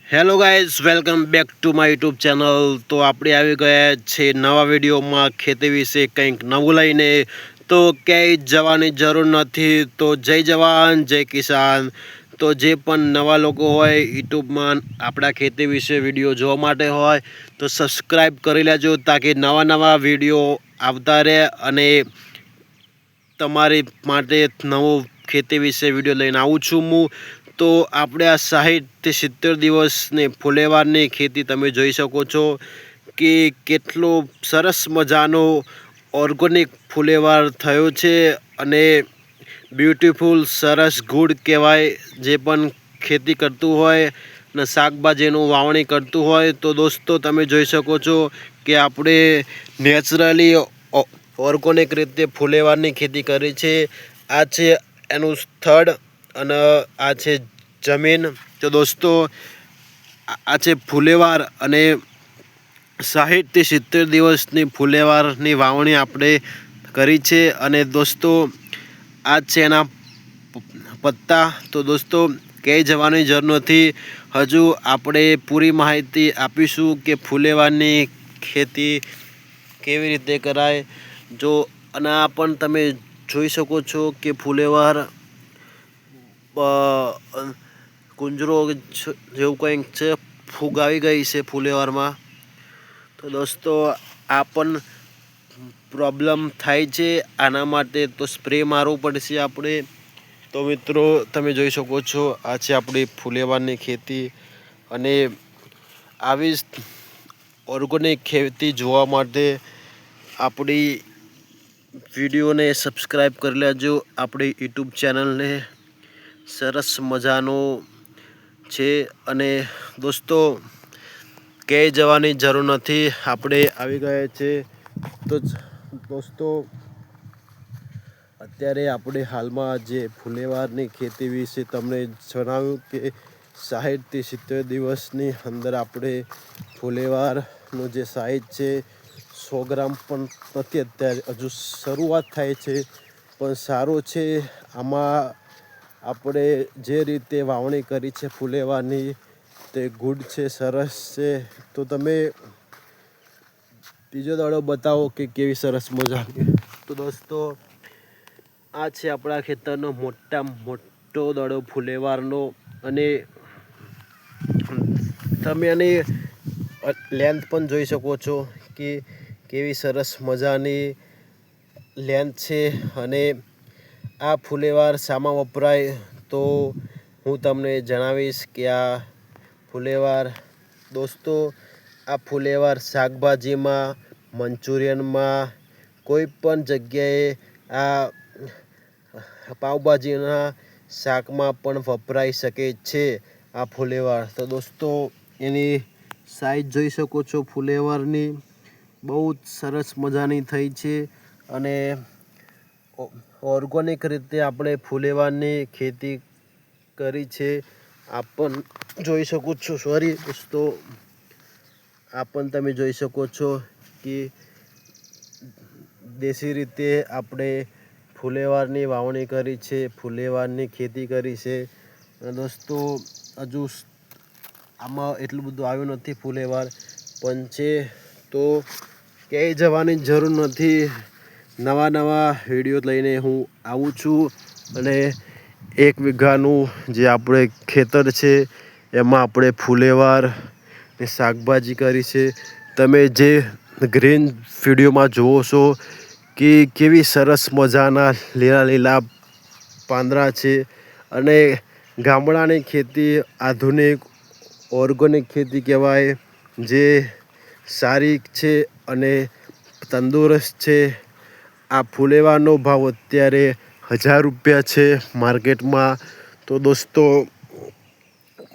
Hello guys, welcome back to my YouTube channel. તો આપણે આવી ગયા છે નવા વિડીયોમાં ખેતી વિશે કંઈક નવું લઈને। તો ક્યાંય જવાની જરૂર નથી। તો જય જવાન જય કિસાન। તો જે પણ નવા લોકો હોય યુટ્યુબમાં આપણા ખેતી વિશે વિડીયો જોવા માટે હોય તો સબસ્ક્રાઈબ કરી લેજો, તાકી નવા વિડીયો આવતા રહે અને તમારી માટે નવો ખેતી વિશે વિડીયો લઈને આવું છું હું। તો આપણે આ 60 થી 70 દિવસની ફુલેવારની ખેતી તમે જોઈ શકો છો કે કેટલો સરસ મજાનો ઓર્ગેનિક ફુલેવાર થયો છે અને બ્યુટીફુલ સરસ ગુડ કહેવાય। જે પણ ખેતી કરતું હોય ને શાકભાજીનું વાવણી કરતું હોય તો દોસ્તો તમે જોઈ શકો છો કે આપણે નેચરલી ઓર્ગેનિક રીતે ફુલેવારની ખેતી કરી છે। આ છે એનું સ્થળ અને આ છે જમીન। તો દોસ્તો આ છે ફુલેવાર અને 60 થી 70 દિવસની ફુલેવારની વાવણી આપણે કરી છે અને દોસ્તો આ છે એના પત્તા। તો દોસ્તો ક્યાંય જવાની જરૂર નથી, હજુ આપણે પૂરી માહિતી આપીશું કે ફુલેવારની ખેતી કેવી રીતે કરાય। જો અને આ પણ તમે જોઈ શકો છો કે ફુલેવાર કુંજરો જેવું કંઈક છે, ફૂગ આવી ગઈ છે ફુલેવારમાં। તો દોસ્તો આ પણ પ્રોબ્લેમ થાય છે, આના માટે તો સ્પ્રે મારવું પડશે આપણે। તો મિત્રો તમે જોઈ શકો છો આ છે આપણી ફુલેવારની ખેતી અને આવી જ ઓર્ગેનિક ખેતી જોવા માટે આપણી વિડીયોને સબસ્ક્રાઈબ કરી લેજો। આપણી યુટ્યુબ ચેનલને સરસ મજાનો છે અને દોસ્તો ક્યાંય જવાની જરૂર નથી, આપણે આવી ગયા છે। તો દોસ્તો અત્યારે આપણે હાલમાં જે ફુલેવારની ખેતી વિશે તમને જણાવ્યું કે 60 થી 70 દિવસની અંદર આપણે ફુલેવારનો જે સાઇઝ છે 100 ગ્રામ પણ નથી, અત્યારે હજુ શરૂઆત થાય છે પણ સારું છે। આમાં આપણે જે રીતે વાવણી કરી છે ફુલેવારની તે ગુડ છે, સરસ છે। તો તમે બીજો દાડો બતાવો કે કેવી સરસ મજાની। તો દોસ્તો આ છે આપણા ખેતરનો મોટો દડો ફુલેવારનો અને તમે એની લેન્થ પણ જોઈ શકો છો કે કેવી સરસ મજાની લેન્થ છે। અને આ ફુલેવાર શામાં વપરાય તો હું તમને જણાવીશ કે આ ફુલેવાર દોસ્તો આ ફુલેવાર શાકભાજીમાં, મંચુરિયનમાં, કોઈ પણ જગ્યાએ આ પાવભાજીના શાકમાં પણ વપરાઈ શકે છે આ ફુલેવાર। તો દોસ્તો એની સાઈઝ જોઈ શકો છો ફુલેવારની, બહુ જ સરસ મજાની થઈ છે અને ઓર્ગેનિક રીતે આપણે ફુલેવારની ખેતી કરી છે। આ પણ જોઈ શકો છો, સોરી દોસ્તો આ પણ તમે જોઈ શકો છો કે દેશી રીતે આપણે ફુલેવારની વાવણી કરી છે, ફુલેવારની ખેતી કરી છે। અને દોસ્તો હજુ આમાં એટલું બધું આવ્યું નથી ફુલેવાર પણ છે, તો ક્યાંય જવાની જરૂર નથી। નવા વિડીયો લઈને હું આવું છું અને 1 વીઘાનું જે આપણે ખેતર છે એમાં આપણે ફુલેવાર ને શાકભાજી કરી છે। તમે જે ગ્રીન વિડીયોમાં જુઓ છો કે કેવી સરસ મજાના લીલા પાંદડા છે અને ગામડાની ખેતી આધુનિક ઓર્ગેનિક ખેતી કહેવાય, જે સારી છે અને તંદુરસ્ત છે। આ ફુલેવારનો ભાવ અત્યારે 1000 રૂપિયા છે માર્કેટમાં। તો દોસ્તો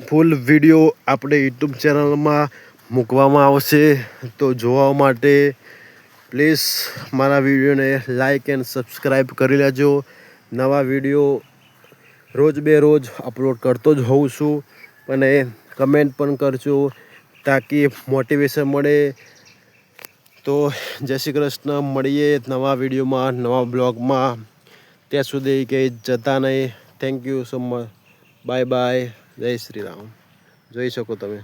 ફૂલ વિડીયો આપણે યુટ્યુબ ચેનલમાં મૂકવામાં આવશે, તો જોવા માટે પ્લીઝ મારા વિડીયોને લાઈક એન્ડ સબસ્ક્રાઈબ કરી લેજો। નવા વિડીયો રોજ બેરોજ અપલોડ કરતો જ હોઉં છું અને કમેન્ટ પણ કરજો તાકી મોટિવેશન મળે। તો જય શ્રી કૃષ્ણ, મળીએ નવા વિડીયોમાં, નવા બ્લોગમાં। ત્યાં સુધી કંઈ જતા નહીં। Thank you so much, bye bye, જય શ્રી રામ। જોઈ શકો તમે।